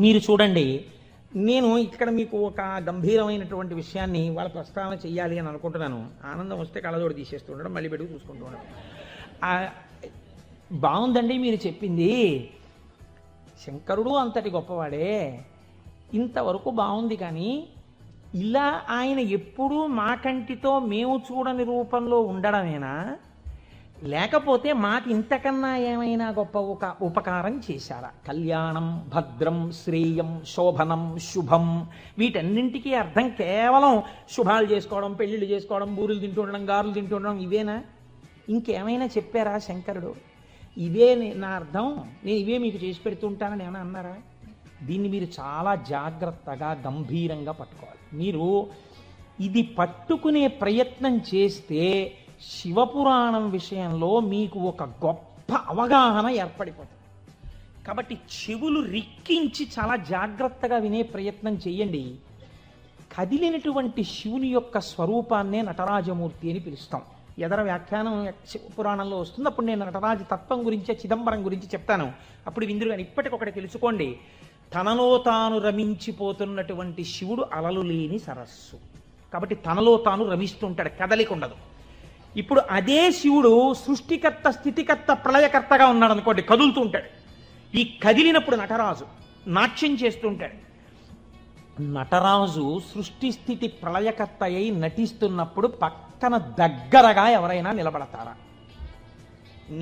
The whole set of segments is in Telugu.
మీరు చూడండి, నేను ఇక్కడ మీకు ఒక గంభీరమైనటువంటి విషయాన్ని వాళ్ళ ప్రస్తావన చెయ్యాలి అని అనుకుంటున్నాను. ఆనందం వస్తే కళ్ళజోడు తీసేస్తూ ఉండడం, మళ్ళీ పెట్టుకు చూసుకుంటూ ఉండడం. బాగుందండి మీరు చెప్పింది. శంకరుడు అంతటి గొప్పవాడే, ఇంతవరకు బాగుంది. కానీ ఇలా ఆయన ఎప్పుడూ మా కంటితో మేము చూడని రూపంలో ఉండడమేనా, లేకపోతే మాకు ఇంతకన్నా ఏమైనా గొప్ప ఒక ఉపకారం చేశారా? కళ్యాణం, భద్రం, శ్రేయం, శోభనం, శుభం, వీటన్నింటికీ అర్థం కేవలం శుభాలు చేసుకోవడం, పెళ్ళిళ్ళు చేసుకోవడం, బూరులు తింటూ ఉండడం, గారులు తింటూ ఉండడం, ఇవేనా? ఇంకేమైనా చెప్పారా శంకరుడు? ఇదే నా అర్థం, నేను ఇవే మీకు చేసి పెడుతుంటానని ఏమైనా అన్నారా? దీన్ని మీరు చాలా జాగ్రత్తగా గంభీరంగా పట్టుకోవాలి. మీరు ఇది పట్టుకునే ప్రయత్నం చేస్తే శివపురాణం విషయంలో మీకు ఒక గొప్ప అవగాహన ఏర్పడిపోతుంది. కాబట్టి చెవులు రిక్కించి చాలా జాగ్రత్తగా వినే ప్రయత్నం చేయండి. కదిలినటువంటి శివుని యొక్క స్వరూపాన్నే నటరాజమూర్తి అని పిలుస్తాం. ఎదర వ్యాఖ్యానం పురాణంలో వస్తుంది, అప్పుడు నేను నటరాజ తత్వం గురించి, చిదంబరం గురించి చెప్తాను. అప్పుడు విందురు కానీ ఇప్పటికొకటి తెలుసుకోండి, తనలో తాను రమించిపోతున్నటువంటి శివుడు అలలు లేని సరస్సు. కాబట్టి తనలో తాను రమిస్తుంటాడు, కదలిక ఉండదు. ఇప్పుడు అదే శివుడు సృష్టికర్త, స్థితికర్త, ప్రళయకర్తగా ఉన్నాడు అనుకోండి, కదులుతూ ఉంటాడు. ఈ కదిలినప్పుడు నటరాజు నాట్యం చేస్తుంటాడు. నటరాజు సృష్టి స్థితి ప్రళయకర్త అయి నటిస్తున్నప్పుడు పక్కన దగ్గరగా ఎవరైనా నిలబడతారా?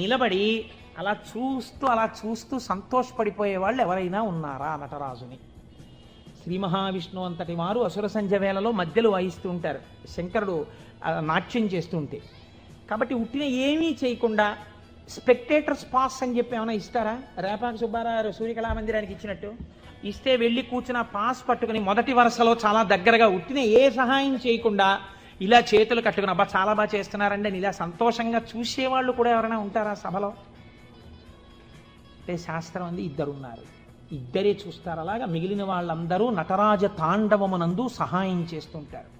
నిలబడి అలా చూస్తూ సంతోషపడిపోయే వాళ్ళు ఎవరైనా ఉన్నారా నటరాజుని? శ్రీ మహావిష్ణువు అంతటి వారు అసుర సంధ్య వేళలో మధ్యలో వాయిస్తూ ఉంటారు, శంకరుడు నాట్యం చేస్తుంటే. కాబట్టి ఉట్టిన ఏమీ చేయకుండా స్పెక్టేటర్స్ పాస్ అని చెప్పి ఏమైనా ఇస్తారా? రేపాక సుబ్బారావు సూర్యకళామందిరానికి ఇచ్చినట్టు ఇస్తే వెళ్ళి కూర్చున్న పాస్ పట్టుకుని మొదటి వరుసలో చాలా దగ్గరగా ఉట్టిన ఏ సహాయం చేయకుండా ఇలా చేతులు కట్టుకుని అబ్బా చాలా బాగా చేస్తున్నారండి అని ఇలా సంతోషంగా చూసేవాళ్ళు కూడా ఎవరైనా ఉంటారా సభలో? అంటే శాస్త్రం అంది ఇద్దరున్నారు, ఇద్దరే చూస్తారు. అలాగా మిగిలిన వాళ్ళందరూ నటరాజ తాండవమునందు సహాయం చేస్తుంటారు.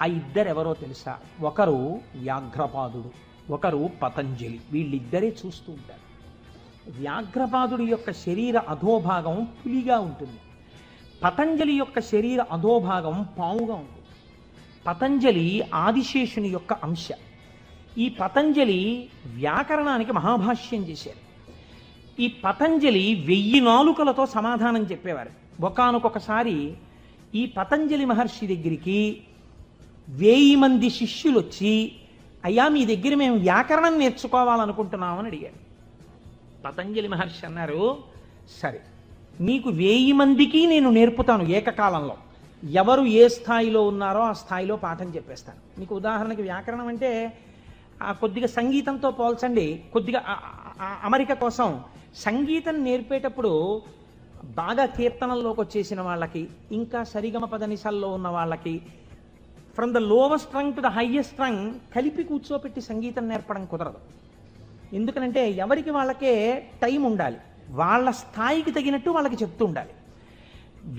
ఆ ఇద్దరు ఎవరో తెలుసా? ఒకరు వ్యాఘ్రపాదుడు, ఒకరు పతంజలి. వీళ్ళిద్దరే చూస్తూ ఉంటారు. వ్యాఘ్రపాదుడి యొక్క శరీర అధోభాగం పులిగా ఉంటుంది, పతంజలి యొక్క శరీర అధోభాగం పావుగా ఉంటుంది. పతంజలి ఆదిశేషుని యొక్క అంశ. ఈ పతంజలి వ్యాకరణానికి మహాభాష్యం చేశారు. ఈ పతంజలి 1000 నాలుకలతో సమాధానం చెప్పేవారు. ఒకానొకసారి ఈ పతంజలి మహర్షి దగ్గరికి 1000 మంది శిష్యులు వచ్చి, అయ్యా మీ దగ్గర మేము వ్యాకరణం నేర్చుకోవాలనుకుంటున్నామని అడిగారు. పతంజలి మహర్షి అన్నారు, సరే మీకు 1000 మందికి నేను నేర్పుతాను ఏకకాలంలో. ఎవరు ఏ స్థాయిలో ఉన్నారో ఆ స్థాయిలో పాఠం చెప్పేస్తాను. మీకు ఉదాహరణకి వ్యాకరణం అంటే కొద్దిగా సంగీతంతో పోల్చండి. కొద్దిగా అమరిక కోసం సంగీతం నేర్పేటప్పుడు బాగా కీర్తనల్లోకి వచ్చేసిన వాళ్ళకి, ఇంకా సరిగమ పదనిసల్లో ఉన్న వాళ్ళకి, from the lowest string to the highest string కలిపి కూర్చోపెట్టి సంగీతం నేర్పడం కుదరదు. ఎందుకనంటే ఎవరికి వాళ్ళకే టైం ఉండాలి, వాళ్ళ స్థాయికి తగినట్టు వాళ్ళకి చెప్తూ ఉండాలి.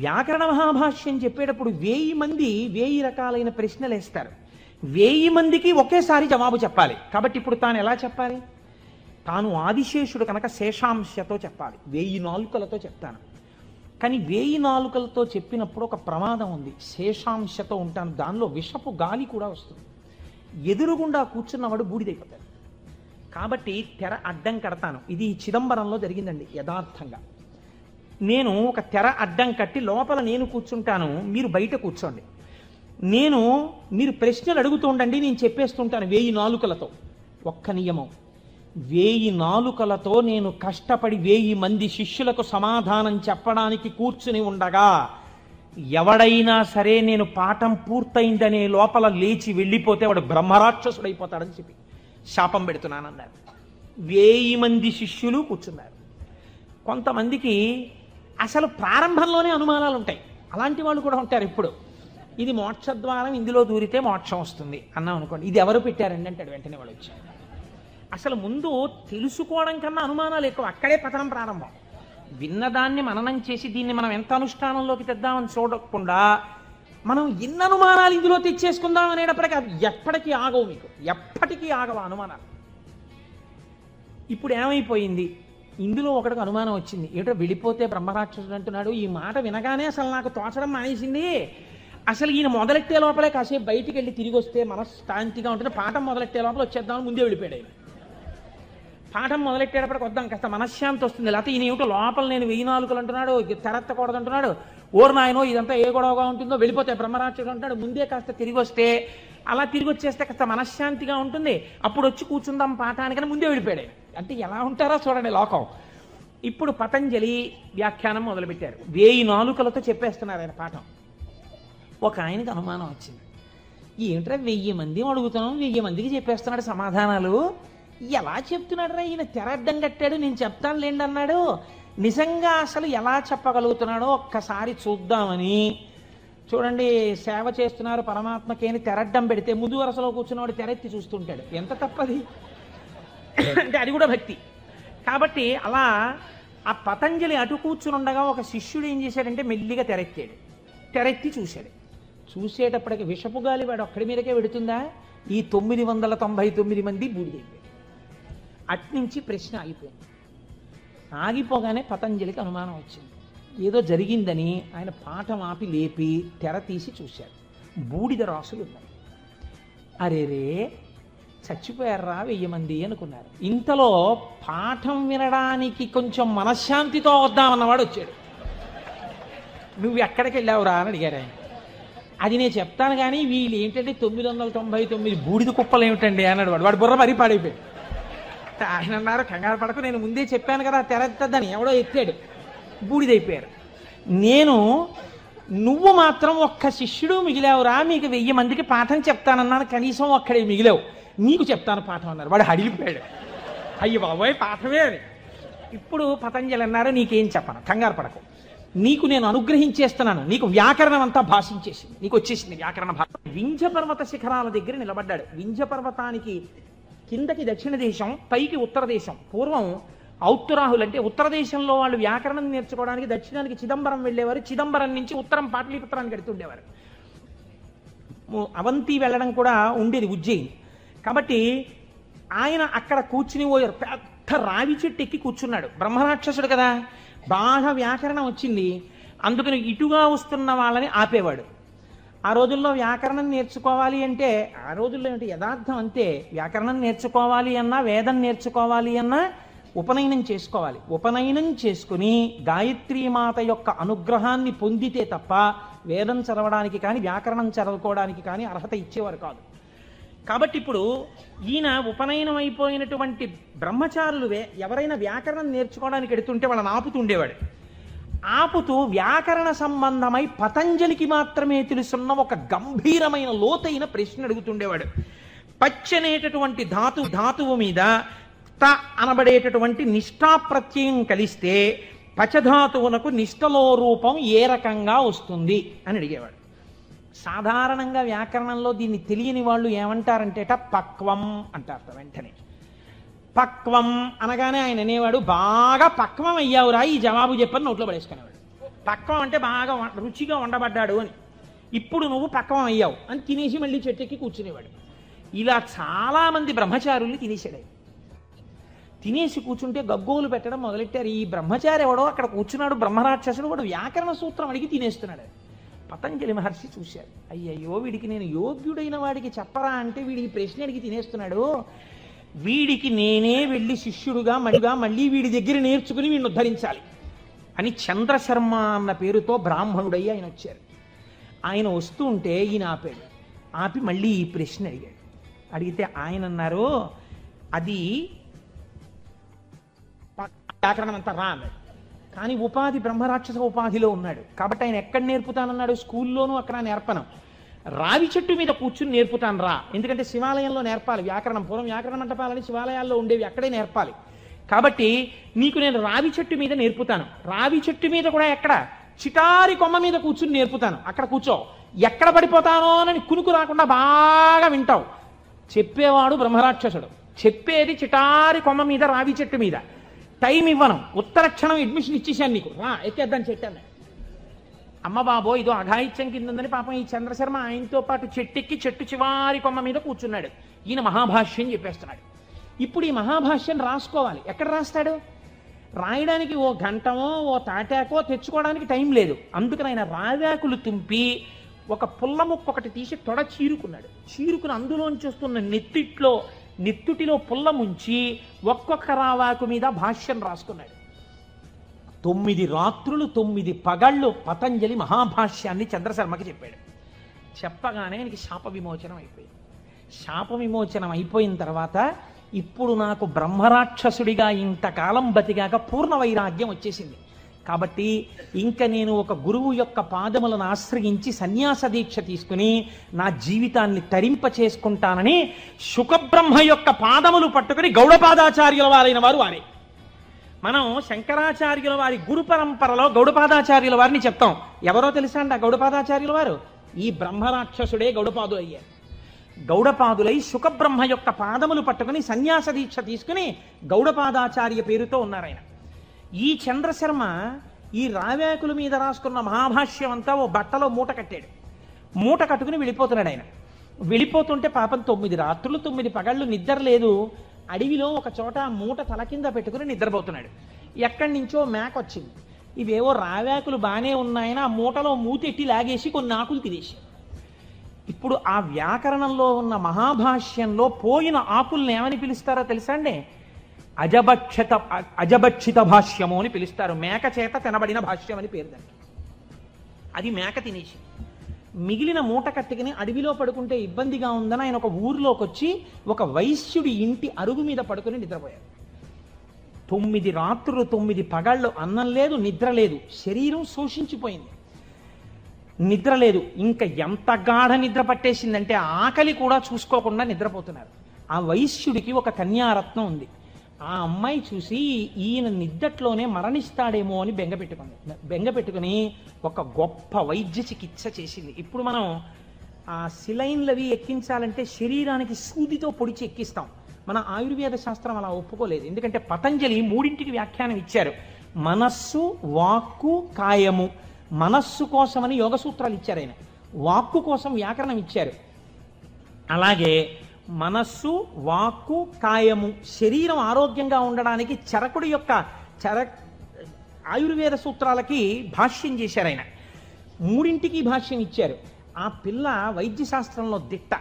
వ్యాకరణ మహాభాష్యం చెప్పేటప్పుడు 1000 మంది 1000 రకాలైన ప్రశ్నలు వేస్తారు. 1000 మందికి ఒకేసారి జవాబు చెప్పాలి. కాబట్టి ఇప్పుడు తాను ఎలా చెప్పాలి? తాను ఆదిశేషుడు కనుక శేషాంశతో చెప్పాలి, 1000 నాలుకలతో చెప్తాను. కానీ 1000 నాలుకలతో చెప్పినప్పుడు ఒక ప్రమాదం ఉంది. శేషాంశతో ఉంటాను, దానిలో విషపు గాలి కూడా వస్తుంది, ఎదురుగుండా కూర్చున్నవాడు బూడిదైపోతాడు. కాబట్టి తెర అడ్డం కడతాను. ఇది చిదంబరంలో జరిగిందండి యథార్థంగా. నేను ఒక తెర అడ్డం కట్టి లోపల నేను కూర్చుంటాను, మీరు బయట కూర్చోండి. మీరు ప్రశ్నలు అడుగుతూ ఉండండి, నేను చెప్పేస్తుంటాను 1000 నాలుకలతో. ఒక్క నియమం, 1000 నాలుకలతో నేను కష్టపడి 1000 మంది శిష్యులకు సమాధానం చెప్పడానికి కూర్చుని ఉండగా ఎవడైనా సరే నేను పాఠం పూర్తయిందనే లోపల లేచి వెళ్ళిపోతే వాడు బ్రహ్మరాక్షసుడైపోతాడని చెప్పి శాపం పెడుతున్నానన్నారు. 1000 మంది శిష్యులు కూర్చున్నారు. కొంతమందికి అసలు ప్రారంభంలోనే అనుమానాలు ఉంటాయి, అలాంటి వాళ్ళు కూడా ఉంటారు. ఇప్పుడు ఇది మోక్షద్వారం, ఇందులో దూరితే మోక్షం వస్తుంది అన్నాం అనుకోండి, ఇది ఎవరు పెట్టారండి అంటాడు వెంటనే వాడు వచ్చి. అసలు ముందు తెలుసుకోవడం కన్నా అనుమానాలు ఎక్కువ, అక్కడే పతనం ప్రారంభం. విన్నదాన్ని మననం చేసి దీన్ని మనం ఎంత అనుష్ఠానంలోకి తెద్దామని చూడకుండా మనం ఎన్ని అనుమానాలు ఇందులో తెచ్చేసుకుందాం అనేటప్పటికీ అది ఎప్పటికీ ఆగవు, మీకు ఎప్పటికీ ఆగవు అనుమానాలు. ఇప్పుడు ఏమైపోయింది? ఇందులో ఒకటికి అనుమానం వచ్చింది, ఏటో వెళ్ళిపోతే బ్రహ్మరాక్షసుడు అంటున్నాడు, ఈ మాట వినగానే అసలు నాకు తోచడం మానేసింది, అసలు ఈయన మొదలెట్టే లోపలే కాసేపు బయటికి వెళ్ళి తిరిగి వస్తే మనశ్శాంతిగా ఉంటుంది, పాఠం మొదలెట్టే లోపల వచ్చేద్దామని ముందే వెళ్ళిపోయాడు ఆయన. పాఠం మొదలెట్టేటప్పటికి వద్దాం కాస్త మనశ్శాంతి వస్తుంది, లేకపోతే ఈయన ఏమిటో లోపల నేను 1000 నాలుకలు అంటున్నాడు, తెరత్తకూడదు అంటున్నాడు, ఓరు నాయనో ఇదంతా ఏ గొడవగా ఉంటుందో, వెళ్ళిపోతే బ్రహ్మరాక్షసుడు అంటాడు, ముందే కాస్త తిరిగి వస్తే, అలా తిరిగి వచ్చేస్తే కాస్త మనశ్శాంతిగా ఉంటుంది, అప్పుడు వచ్చి కూర్చుందాం పాఠానికని ముందే వెళ్ళిపోయాడు. అంటే ఎలా ఉంటారో చూడండి లోకం. ఇప్పుడు పతంజలి వ్యాఖ్యానం మొదలుపెట్టారు, 1000 నాలుకలతో చెప్పేస్తున్నారు ఆయన పాఠం. ఒక ఆయనకి అనుమానం వచ్చింది, ఏమిట్రా 1000 మంది అడుగుతున్నాం, 1000 మందికి చెప్పేస్తున్నాడు సమాధానాలు, ఎలా చెప్తున్నాడు రా ఈయన, తెరడ్డం కట్టాడు, నేను చెప్తాను లేండి అన్నాడు, నిజంగా అసలు ఎలా చెప్పగలుగుతున్నాడో ఒక్కసారి చూద్దామని. చూడండి, సేవ చేస్తున్నారు పరమాత్మకి అని తెరడ్డం పెడితే ముందు వరుసలో కూర్చున్నవాడు తెరెత్తి చూస్తుంటాడు, ఎంత తప్పది అంటే అది కూడా భక్తి. కాబట్టి అలా ఆ పతంజలి అటు కూర్చుని ఉండగా ఒక శిష్యుడు ఏం చేశాడంటే మెల్లిగా తెరెత్తాడు, తెరెత్తి చూశాడు. చూసేటప్పటికి విషపు గాలి వాడు ఒక్కడి మీదకే పెడుతుందా, ఈ 999 మంది బూడిదైపోయాడు. అట్నుంచి ప్రశ్న ఆగిపోయింది. ఆగిపోగానే పతంజలికి అనుమానం వచ్చింది, ఏదో జరిగిందని ఆయన పాఠం ఆపి లేపి తెర తీసి చూశాడు, బూడిద రాసులు ఉన్నాయి. అరేరే చచ్చిపోయారా 1000 మంది అనుకున్నారు. ఇంతలో పాఠం వినడానికి కొంచెం మనశ్శాంతితో వద్దామన్నవాడు వచ్చాడు. నువ్వు ఎక్కడికి వెళ్ళావురా అని అడిగారు ఆయన. అది నేను చెప్తాను కానీ వీళ్ళు ఏంటంటే 999 బూడిద కుప్పలు ఏమిటండి అన్నాడు వాడు. వాడు బుర్ర మరీ పాడైపోయాడు. ఆయన అన్నారు, కంగారు పడకు, నేను ముందే చెప్పాను కదా తెరద్దని, ఎవడో ఎత్తాడు, బూడిదైపోయారు. నువ్వు మాత్రం ఒక్క శిష్యుడు మిగిలావురా, మీకు 1000 మందికి పాఠం చెప్తానన్నాను, కనీసం ఒక్కడే మిగిలావు, నీకు చెప్తాను పాఠం అన్నారు. వాడు అడిగిపోయాడు, అయ్యి బాబోయ్ పాఠమే అని. ఇప్పుడు పతంజలి అన్నారు, నీకేం చెప్పను, కంగారు పడకు, నీకు నేను అనుగ్రహించేస్తున్నాను, నీకు వ్యాకరణం అంతా భాషించేసింది, నీకు వచ్చేసింది వ్యాకరణ భాష. వింధ్య పర్వత శిఖరాల దగ్గర నిలబడ్డాడు. వింధ్య పర్వతానికి కిందకి దక్షిణ దేశం, పైకి ఉత్తర దేశం. పూర్వం ఔత్తరాహులు అంటే ఉత్తర దేశంలో వాళ్ళు వ్యాకరణం నేర్చుకోవడానికి దక్షిణానికి చిదంబరం వెళ్ళేవారు, చిదంబరం నుంచి ఉత్తరం పాటలీపుత్రానికి వెడుతుండేవారు. అవంతి వెళ్ళడం కూడా ఉండేది ఉజ్జయిని. కాబట్టి ఆయన అక్కడ కూర్చుని పోయారు, పెద్ద రావి చెట్టు ఎక్కి కూర్చున్నాడు. బ్రహ్మరాక్షసుడు కదా, బాగా వ్యాకరణం వచ్చింది, అందుకని ఇటుగా వస్తున్న వాళ్ళని ఆపేవాడు. ఆ రోజుల్లో వ్యాకరణం నేర్చుకోవాలి అంటే, ఆ రోజుల్లో ఏంటి యథార్థం అంతే, వ్యాకరణం నేర్చుకోవాలి అన్నా, వేదం నేర్చుకోవాలి అన్నా ఉపనయనం చేసుకోవాలి. ఉపనయనం చేసుకుని గాయత్రీమాత యొక్క అనుగ్రహాన్ని పొందితే తప్ప వేదం చదవడానికి కానీ వ్యాకరణం చదువుకోవడానికి కానీ అర్హత ఇచ్చేవారు కాదు. కాబట్టి ఇప్పుడు ఈయన ఉపనయనం అయిపోయినటువంటి బ్రహ్మచారులు ఎవరైనా వ్యాకరణం నేర్చుకోవడానికి ఎడుతుంటే వాళ్ళని ఆపుతుండేవాడు. ఆపుతూ వ్యాకరణ సంబంధమై పతంజలికి మాత్రమే తెలుసున్న ఒక గంభీరమైన లోతైన ప్రశ్న అడుగుతుండేవాడు. పచ్చనేటటువంటి ధాతువు మీద త అనబడేటటువంటి నిష్ఠా ప్రత్యయం కలిస్తే పచధాతువునకు నిష్ఠలో రూపం ఏ రకంగా వస్తుంది అని అడిగేవాడు. సాధారణంగా వ్యాకరణంలో దీన్ని తెలియని వాళ్ళు ఏమంటారంటేట పక్వం అంటారట. వెంటనే పక్వం అనగానే ఆయన అనేవాడు, బాగా పక్వం అయ్యావురా ఈ జవాబు చెప్పని నోట్లో పడేసుకునేవాడు. పక్వం అంటే బాగా రుచిగా వండబడ్డాడు అని. ఇప్పుడు నువ్వు పక్వం అయ్యావు అని తినేసి మళ్ళీ చెట్టెక్కి కూర్చునేవాడు. ఇలా చాలామంది బ్రహ్మచారుల్ని తినేసాడు. తినేసి కూర్చుంటే గగ్గోలు పెట్టడం మొదలెట్టారు. ఈ బ్రహ్మచారి ఎవడో అక్కడ కూర్చున్నాడు, బ్రహ్మరాక్షసుడు, వాడు వ్యాకరణ సూత్రం అడిగి తినేస్తున్నాడు. పతంజలి మహర్షి చూశారు, అయ్యయ్యో వీడికి నేను యోగ్యుడైన వాడికి చెప్పరా అంటే వీడికి ప్రశ్న అడిగి తినేస్తున్నాడు, వీడికి నేనే వెళ్ళి శిష్యుడుగా మళ్ళీ వీడి దగ్గర నేర్చుకుని వీడిని ఉద్ధరించాలి అని చంద్రశర్మ అన్న పేరుతో బ్రాహ్మణుడయ్యి ఆయన వచ్చారు. ఆయన వస్తూ ఉంటే ఈయన ఆపాడు. ఆపి మళ్ళీ ఈ ప్రశ్న అడిగాడు. అడిగితే ఆయన అన్నారు, అది వ్యాకరణం అంతా రా అన్నాడు. కానీ ఉపాధి బ్రహ్మరాక్షస ఉపాధిలో ఉన్నాడు కాబట్టి ఆయన ఎక్కడ నేర్పుతానన్నాడు, స్కూల్లోనూ అక్కడ నేర్పను, రావి చెట్టు మీద కూర్చుని నేర్పుతాను రా, ఎందుకంటే శివాలయంలో నేర్పాలి వ్యాకరణం. పూర్వం వ్యాకరణ మంటపాలని శివాలయాల్లో ఉండేవి, అక్కడే నేర్పాలి. కాబట్టి నీకు నేను రావి చెట్టు మీద నేర్పుతాను. రావి చెట్టు మీద కూడా ఎక్కడ, చిటారి కొమ్మ మీద కూర్చుని నేర్పుతాను, అక్కడ కూర్చో, ఎక్కడ పడిపోతానో అని కునుకు రాకుండా బాగా వింటావు. చెప్పేవాడు బ్రహ్మరాక్షసుడు, చెప్పేది చిటారి కొమ్మ మీద రావి చెట్టు మీద. టైం ఇవ్వను, ఉత్తర క్షణం అడ్మిషన్ ఇచ్చేసాను నీకు, రా ఎక్కేద్దాన్ని చెట్టాను. అమ్మ బాబో ఇదో అఘాయిత్యం కింద ఉందని పాపం ఈ చంద్రశర్మ ఆయనతో పాటు చెట్టెక్కి చెట్టు చివారి కొమ్మ మీద కూర్చున్నాడు. ఈయన మహాభాష్యం చెప్పేస్తున్నాడు. ఇప్పుడు ఈ మహాభాష్యం రాసుకోవాలి, ఎక్కడ రాస్తాడు? రాయడానికి ఓ గంటమో ఓ తాటాకో తెచ్చుకోవడానికి టైం లేదు. అందుకని ఆయన రావాకులు తుంపి ఒక పుల్ల ముక్క ఒకటి తీసి తొడ చీరుకున్నాడు. చీరుకుని అందులోంచి వస్తున్న నెత్తుటిలో పుల్ల ముంచి ఒక్కొక్క రావాకు మీద భాష్యం రాసుకున్నాడు. 9 రాత్రులు 9 పగళ్ళు పతంజలి మహాభాష్యాన్ని చంద్రశర్మకి చెప్పాడు. చెప్పగానే ఆయనకి శాప విమోచనం అయిపోయింది. శాప విమోచనం అయిపోయిన తర్వాత ఇప్పుడు నాకు బ్రహ్మరాక్షసుడిగా ఇంతకాలం బతికాక పూర్ణ వైరాగ్యం వచ్చేసింది. కాబట్టి ఇంక నేను ఒక గురువు యొక్క పాదములను ఆశ్రయించి సన్యాస దీక్ష తీసుకుని నా జీవితాన్ని తరింప చేసుకుంటానని శుకబ్రహ్మ యొక్క పాదములు పట్టుకుని గౌడపాదాచార్యుల వారైన వారు వారే. మనం శంకరాచార్యుల వారి గురు పరంపరలో గౌడపాదాచార్యుల వారిని చెప్తాం. ఎవరో తెలుసా అండి ఆ గౌడపాదాచార్యుల వారు? ఈ బ్రహ్మరాక్షసుడే గౌడపాదులు అయ్యారు. గౌడపాదులై శుకబ్రహ్మ యొక్క పాదములు పట్టుకుని సన్యాస దీక్ష తీసుకుని గౌడపాదాచార్య పేరుతో ఉన్నారాయన. ఈ చంద్రశర్మ ఈ రావేకుల మీద రాసుకున్న మహాభాష్యం అంతా ఓ బట్టలో మూట కట్టాడు. మూట కట్టుకుని వెళ్ళిపోతున్నాడు ఆయన. వెళ్ళిపోతుంటే పాపం 9 రాత్రులు 9 పగళ్ళు నిద్ర లేదు. అడవిలో ఒక చోట మూట తల కింద పెట్టుకుని నిద్రపోతున్నాడు. ఎక్కడి నుంచో మేక వచ్చింది. ఇవేవో రావేకులు బాగానే ఉన్నాయని ఆ మూటలో మూతెట్టి లాగేసి కొన్ని ఆకులు తినేసి, ఇప్పుడు ఆ వ్యాకరణంలో ఉన్న మహాభాష్యంలో పోయిన ఆకుల్ని ఏమని పిలుస్తారో తెలుసా అండి? అజభక్షిత భాష్యము అని పిలుస్తారు. మేక చేత తినబడిన భాష్యం అని పేరు దానికి. అది మేక తినేసి మిగిలిన మూట కట్టుకుని అడవిలో పడుకుంటే ఇబ్బందిగా ఉందని ఆయన ఒక ఊరిలోకి వచ్చి ఒక వైశ్యుడి ఇంటి అరుగు మీద పడుకుని నిద్రపోయారు. 9 రాత్రులు 9 పగళ్ళు అన్నం లేదు, నిద్ర లేదు. శరీరం శోషించిపోయింది, నిద్ర లేదు. ఇంకా ఎంత గాఢ నిద్ర పట్టేసిందంటే ఆకలి కూడా చూసుకోకుండా నిద్రపోతున్నారు. ఆ వైశ్యుడికి ఒక కన్యారత్నం ఉంది. ఆ అమ్మాయి చూసి ఈయన నిద్దట్లోనే మరణిస్తాడేమో అని బెంగపెట్టుకుని ఒక గొప్ప వైద్య చికిత్స చేసింది. ఇప్పుడు మనం ఆ సిలైన్లు అవి ఎక్కించాలంటే శరీరానికి సూదితో పొడిచి ఎక్కిస్తాం. మన ఆయుర్వేద శాస్త్రం అలా ఒప్పుకోలేదు. ఎందుకంటే పతంజలి 3ంటికి వ్యాఖ్యానం ఇచ్చారు. మనస్సు, వాక్కు, కాయము. మనస్సు కోసమని యోగ సూత్రాలు ఇచ్చారు ఆయన, వాక్కు కోసం వ్యాకరణం ఇచ్చారు. అలాగే మనస్సు, వాక్కు, కాయము, శరీరం ఆరోగ్యంగా ఉండడానికి చరకుడి యొక్క ఆయుర్వేద సూత్రాలకి భాష్యం చేశారు ఆయన. 3ంటికి భాష్యం ఇచ్చారు. ఆ పిల్ల వైద్య శాస్త్రంలో దిట్ట.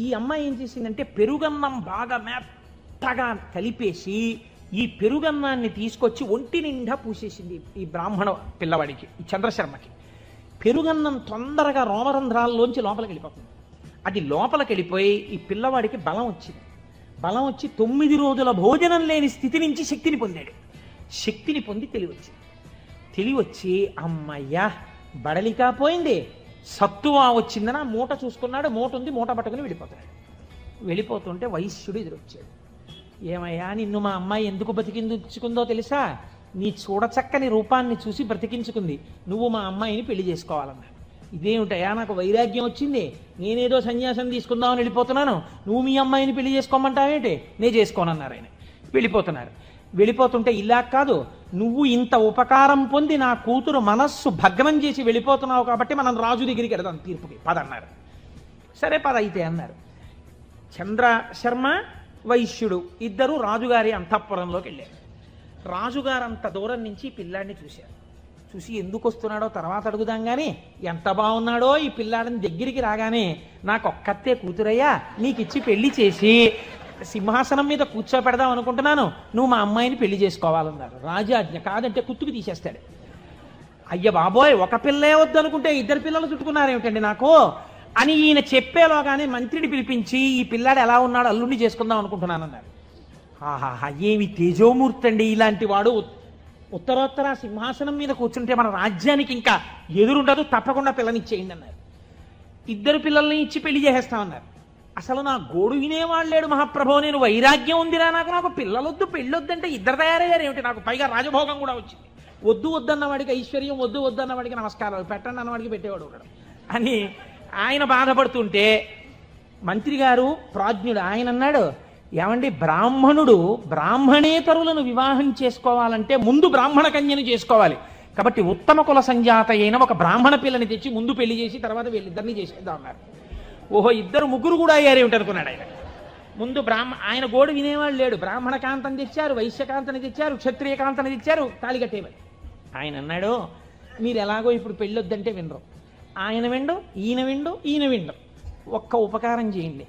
ఈ అమ్మాయి ఏం చేసిందంటే పెరుగన్నం బాగా మెత్తగా కలిపేసి ఈ పెరుగన్నాన్ని తీసుకొచ్చి ఒంటి నిండా పూసేసింది ఈ బ్రాహ్మణ పిల్లవాడికి, ఈ చంద్రశర్మకి. పెరుగన్నం తొందరగా రోమరంధ్రాల్లోంచి లోపలికి వెళ్ళిపోతుంది. అది లోపలికి వెళ్ళిపోయి ఈ పిల్లవాడికి బలం వచ్చింది. బలం వచ్చి 9 రోజుల భోజనం లేని స్థితి నుంచి శక్తిని పొందాడు. శక్తిని పొంది తెలివచ్చి అమ్మయ్యా బడలికా పోయింది, సత్తువా వచ్చిందని ఆ మూట చూసుకున్నాడు. మూట ఉంది, మూట పట్టుకుని వెళ్ళిపోతుంటే వైశ్యుడు ఎదురొచ్చాడు. ఏమయ్యా నిన్ను మా అమ్మాయి ఎందుకు బ్రతికించుకుందో తెలుసా? నీ చూడచక్కని రూపాన్ని చూసి బ్రతికించుకుంది. నువ్వు మా అమ్మాయిని పెళ్లి చేసుకోవాలన్నా. ఇదేమిటయా నాకు వైరాగ్యం వచ్చింది, నేనేదో సన్యాసం తీసుకుందామని వెళ్ళిపోతున్నాను, నువ్వు మీ అమ్మాయిని పెళ్లి చేసుకోమంటావేంటి? నేను చేసుకోనన్నారు ఆయన. వెళ్ళిపోతుంటే ఇలా కాదు, నువ్వు ఇంత ఉపకారం పొంది నా కూతురు మనస్సు భగ్నం చేసి వెళ్ళిపోతున్నావు కాబట్టి మనం రాజు దగ్గరికి వెళదాం తీర్పుకి పదన్నారు. సరే పద అయితే అన్నారు. చంద్రశర్మ వైశ్యుడు ఇద్దరు రాజుగారి అంతఃపురంలోకి వెళ్ళారు. రాజుగారు అంత దూరం నుంచి పిల్లాడిని చూశారు. చూసి ఎందుకు వస్తున్నాడో తర్వాత అడుగుదాం కానీ ఎంత బాగున్నాడో ఈ పిల్లాడిని దగ్గరికి రాగానే నాకు ఒక్కతే కూతురయ్యా, నీకు ఇచ్చి పెళ్లి చేసి సింహాసనం మీద కూర్చోపెడదాం అనుకుంటున్నాను, నువ్వు మా అమ్మాయిని పెళ్లి చేసుకోవాలన్నారు. రాజాజ్ఞ, కాదంటే కుత్తుకు తీసేస్తాడు. అయ్య బాబోయ్, ఒక పిల్లే వద్దనుకుంటే 2 పిల్లలు చుట్టుకున్నారేమిటండి నాకు అని ఈయన చెప్పేలోగానే మంత్రిని పిలిపించి ఈ పిల్లాడు ఎలా ఉన్నాడు అల్లుడిని చేసుకుందాం అనుకుంటున్నానన్నారు. ఆహాహా, ఏమి తేజోమూర్తి అండి ఇలాంటి వాడు. ఉత్తరోత్తర సింహాసనం మీద కూర్చుంటే మన రాజ్యానికి ఇంకా ఎదురుండదు, తప్పకుండా పిల్లనిచ్చేయండి అన్నారు. 2 పిల్లల్ని ఇచ్చి పెళ్లి చేసేస్తామన్నారు. అసలు నా గోడు వినేవాళ్ళు లేడు మహాప్రభో, నేను వైరాగ్యం ఉందిరా నాకు పిల్లలొద్దు పెళ్ళొద్దంటే 2 తయారయ్యారు ఏమిటి? నాకు పైగా రాజభోగం కూడా వచ్చింది. వద్దన్న వాడికి ఐశ్వర్యం, వద్దన్న వాడికి నమస్కారాలు, పెట్టండి అన్నవాడికి పెట్టేవాడు ఒకడు అని ఆయన బాధపడుతుంటే మంత్రి గారు ప్రాజ్ఞుడు ఆయన అన్నాడు, ఏమండి బ్రాహ్మణుడు బ్రాహ్మణేతరులను వివాహం చేసుకోవాలంటే ముందు బ్రాహ్మణ కన్యను చేసుకోవాలి. కాబట్టి ఉత్తమ కుల సంజాత అయిన ఒక బ్రాహ్మణ పిల్లని తెచ్చి ముందు పెళ్లి చేసి తర్వాత వీళ్ళిద్దరిని చేసేద్దాం అన్నారు. ఓహో, 2 ముగ్గురు కూడా అయ్యారేమిటి అనుకున్నాడు ఆయన. ముందు ఆయన గోడు వినేవాడు లేడు. బ్రాహ్మణ కాంతని తెచ్చారు, వైశ్యకాంతని తెచ్చారు, క్షత్రియ కాంతని తెచ్చారు, తాళి కట్టేవాడు. ఆయన అన్నాడు, మీరు ఎలాగో ఇప్పుడు పెళ్ళొద్దంటే వినరు. ఆయన విండు, ఈయన విండు, ఈయన విండు. ఒక్క ఉపకారం చేయండి,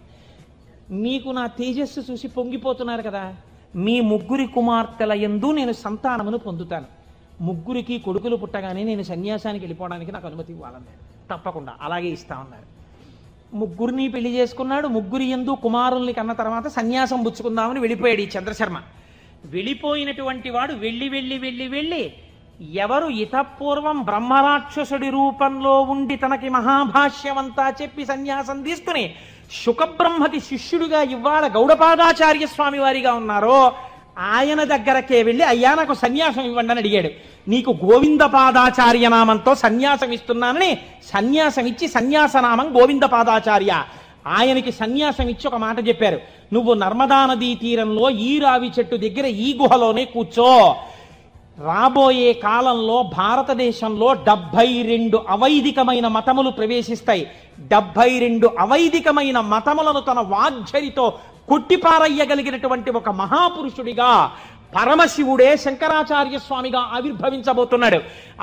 మీకు నా తేజస్సు చూసి పొంగిపోతున్నారు కదా, మీ ముగ్గురి కుమార్తెల యందు నేను సంతానమును పొందుతాను. ముగ్గురికి కొడుకులు పుట్టగానే నేను సన్యాసానికి వెళ్ళిపోవడానికి నాకు అనుమతి ఇవ్వాలన్నాడు. తప్పకుండా అలాగే ఇస్తా ఉన్నారు. ముగ్గురిని పెళ్లి చేసుకున్నాడు. ముగ్గురి యందు కుమారుల్ని కన్న తర్వాత సన్యాసం పుచ్చుకుందామని వెళ్ళిపోయాడు ఈ చంద్రశర్మ. వెళ్ళిపోయినటువంటి వాడు వెళ్ళి వెళ్ళి వెళ్ళి వెళ్ళి ఎవరు ఇతపూర్వం బ్రహ్మరాక్షసుడి రూపంలో ఉండి తనకి మహాభాష్యమంతా చెప్పి సన్యాసం తీసుకుని శుకబ్రహ్మకి శిష్యుడిగా ఇవాళ గౌడపాదాచార్య స్వామి వారిగా ఉన్నారో ఆయన దగ్గరకే వెళ్ళి, అయ్యా నాకు సన్యాసం ఇవ్వండి అని అడిగాడు. నీకు గోవిందపాదాచార్య నామంతో సన్యాసం ఇస్తున్నానని సన్యాసం ఇచ్చి, సన్యాసనామం గోవిందపాదాచార్య. ఆయనకి సన్యాసం ఇచ్చి ఒక మాట చెప్పారు, నువ్వు నర్మదా నదీ తీరంలో ఈ రావి చెట్టు దగ్గర ఈ గుహలోనే కూర్చో. రాబోయే కాలంలో భారతదేశంలో 72 అవైదికమైన మతములు ప్రవేశిస్తాయి. 72 అవైదికమైన మతములను తన వాగ్జరితో కొట్టిపారయ్యగలిగినటువంటి ఒక మహాపురుషుడిగా పరమశివుడే శంకరాచార్య స్వామిగా ఆవిర్భవించబోతున్నాడు.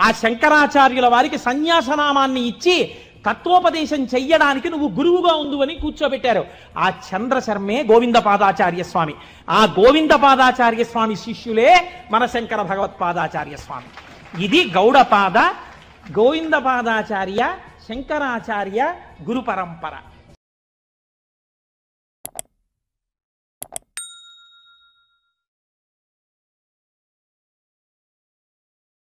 ఆ శంకరాచార్యుల వారికి సన్యాసనామాన్ని ఇచ్చి తత్వోపదేశం చెయ్యడానికి నువ్వు గురువుగా ఉందువని కూర్చోబెట్టారు. ఆ చంద్రశర్మే గోవిందపాదాచార్య స్వామి. ఆ గోవిందపాదాచార్య స్వామి శిష్యులే మన శంకర భగవత్పాదాచార్య స్వామి. ఇది గౌడపాద, గోవిందపాదాచార్య, శంకరాచార్య గురు పరంపర.